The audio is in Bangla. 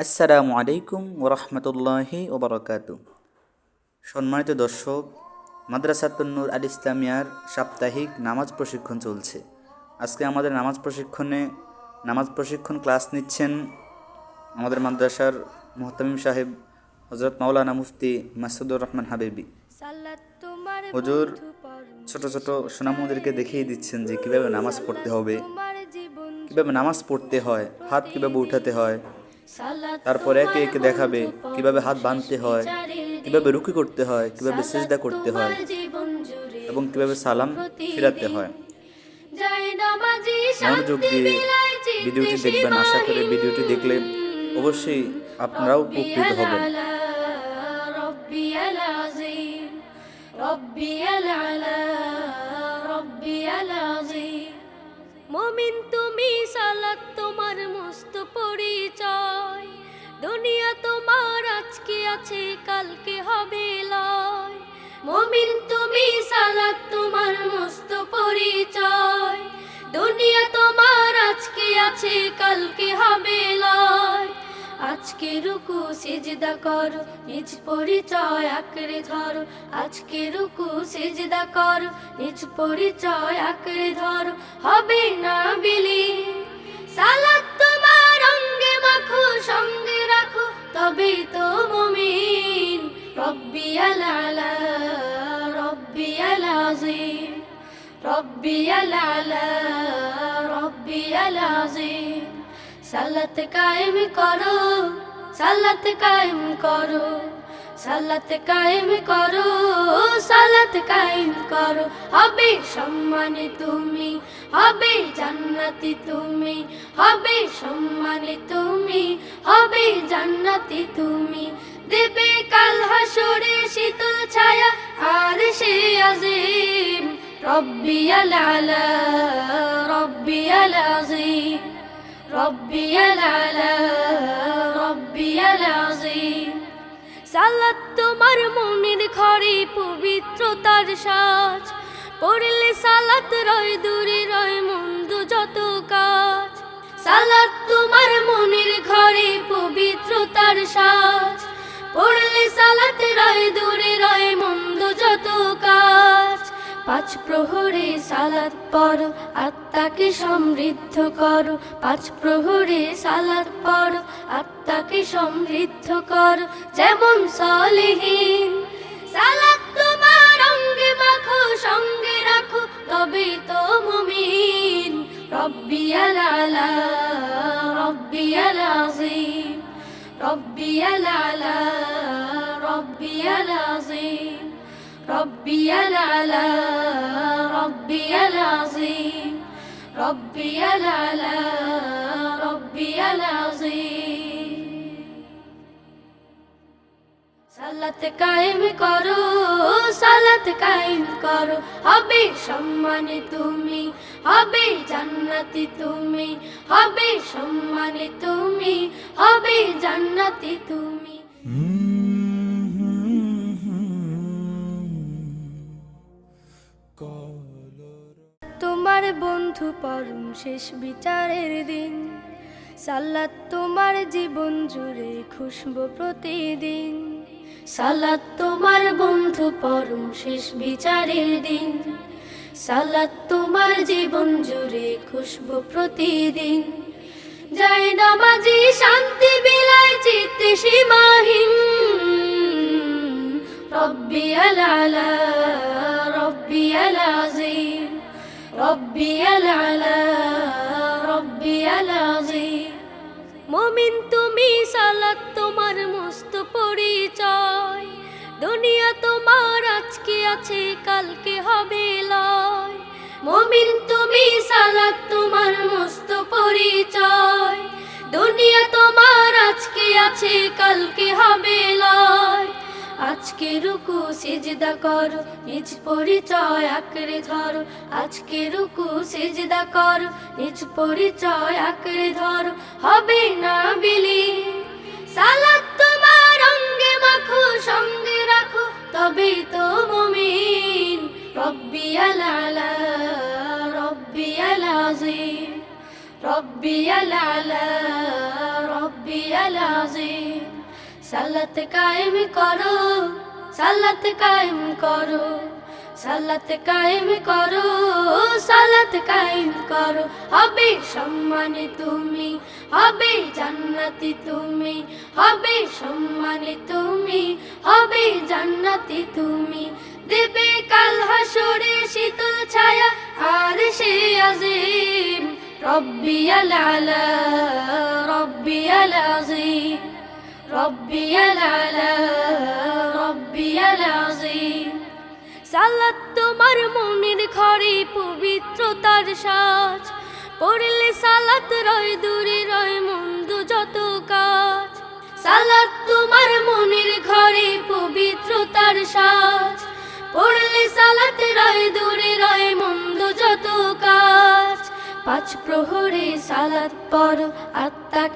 আসসালামু আলাইকুম ওরহমতুল্লাহি ওবরাকাতু। সম্মানিত দর্শক, মাদ্রাসাতুন নূর আল ইসলামিয়ার সাপ্তাহিক নামাজ প্রশিক্ষণ চলছে। আজকে আমাদের নামাজ প্রশিক্ষণ ক্লাস নিচ্ছেন আমাদের মাদ্রাসার মুহতামিম সাহেব হজরত মাওলানা মুফতি মাসুদুর রহমান হাবিবি হুজুর। ছোট ছোট সোনামুদেরকে দেখিয়ে দিচ্ছেন যে কীভাবে নামাজ পড়তে হবে, কীভাবে নামাজ পড়তে হয়, হাত কীভাবে উঠাতে হয়। তারপর একে একে দেখাবে কিভাবে হাত বাঁধতে হয়, কিভাবে রুকু করতে হয়, কিভাবে সিজদা করতে হয় এবং কিভাবে সালাম ফিরাতে হয়। মনোযোগ দিয়ে ভিডিওটি দেখবেন। আশা করি ভিডিওটি দেখলে অবশ্যই আপনারাও উপকৃত হবেন। মুমিন তুমি, সালাত তোমার মস্ত পরিচয়। দুনিয়া তোমার আজকে আছে, কালকে হবে লয়। মুমিন তুমি, সালাত তোমার মস্ত পরিচয়। দুনিয়া তোমার আজকে আছে, কালকে হবে লয়। আজকে রুকু সিজদা করো, নিজ পরিচয় আঁকড়ে ধরো। আজকে রুকু সিজদা করো, নিজ পরিচয় আঁকড়ে ধরো। হবে না বিলীন, সালাত তোমার অঙ্গে মাখো, সঙ্গে রাখো, তবেই তো মুমিন। রব্বিয়াল আলা রব্বিয়াল আযীম, রব্বিয়াল আলা রব্বিয়াল আযীম। সালাত কায়েম করো, সালাত কায়েম করো, সালাত কায়েম করো, সালাত কায়েম করো। হবে সম্মানে তুমি, হবে জান্নাতি তুমি, হবে সম্মানে তুমি, হবে জান্নাতি তুমি। দেবে কাল হাসরে শীতল ছায়া আরশে আযীম। রব্বিয়াল আলা রব্বিয়াল আযীম, রব্বিয়াল আলা রব্বিয়াল আযীম। সালাত তোমার মনের ঘরে পবিত্রতার সাজ। পড়লে সালাত রয় দূরে, রয় মন্দ যত কাজ। সালাত তোমার মনের ঘরে পবিত্রতার সাজ। পড়লে সালাত রয় দূরে, রয় মন্দ যত কাজ। পাঁচ প্রহরে সালাত পড়ো, আত্মাকে সমৃদ্ধ করো। পাঁচ প্রহরে সালাত পড়ো, আত্মাকে সমৃদ্ধ করো। যেমন সালেহীন, সালাত তোমার অঙ্গে মাখো, সঙ্গে রাখো, তবেই তো মুমিন। রব্বিয়াল আলা রব্বিয়াল আযীম, রব্বিয়াল আলা রব্বিয়াল আযীম, রব্বিয়াল আলা রব্বিয়াল আযীম, রব্বিয়াল আলা রব্বিয়াল আযীম। সালাত কায়েম করো, সালাত কায়েম করো। হবে সম্মানে তুমি, হবে জান্নাতি তুমি, হবে সম্মানে তুমি, হবে জান্নাতি তুমি। তোমার বন্ধু পরম শেষ বিচারের দিন। সালাত তোমার জীবন জুড়ে খুশবু প্রতিদিন। সালাত তোমার বন্ধু পরম শেষ বিচারের দিন। সালাত তোমার জীবন জুড়ে খুশবু প্রতিদিন। যায় নামাজি শান্তি বিলায় চিত্তে সীমাহীন। রব্বিয়াল আলা রব্বিয়াল আযীম, রব্বিয়াল আলা রব্বিয়াল আযীম। মুমিন তুমি, সালাত তোমার মস্ত পরিচয়। দুনিয়া তোমার আজকে আছে, কালকে হবে লয়। মুমিন তুমি, সালাত তোমার মস্ত পরিচয়। দুনিয়া তোমার আজকে আছে, কালকে হবে লয়। আজকে রুকু সিজদা করো, নিজ পরিচয় আঁকড়ে ধরো। আজকে রুকু সিজদা করো, নিজ পরিচয় আঁকড়ে ধরো। হবে না বিলীন, সালাত তোমার অঙ্গে মাখো, সঙ্গে রাখো, তবেই তো মুমিন। রব্বিয়াল আলা রব্বিয়াল আযীম, রব্বিয়াল আলা রব্বিয়াল العظيم সালাত কায়েম করো সালাত কায়েম করো সালাত কায়েম করো সালাত কায়েম করো হবে সম্মানে তুমি হবে জান্নাতি তুমি হবে সম্মানে তুমি হবে জান্নাতি তুমি দেবে কাল হাসরে শীতল ছায়া আর সে আজিম রব্বিয়াল আলা রব্বিয়াল আযীম রব্বিয়াল আলা রব্বিয়াল আযীম সালাত তোমার মনের ঘরে পবিত্রতার সাজ পড়লে সালাত রয় দূরে রয় মন্দ যত কাজ সালাত তোমার মনের ঘরে পবিত্রতার সাজ পড়লে সালাত রয় দূরে রয় মন্দ যত কাজ পাঁচ প্রহরে সালাত পড়ো আত্মাকে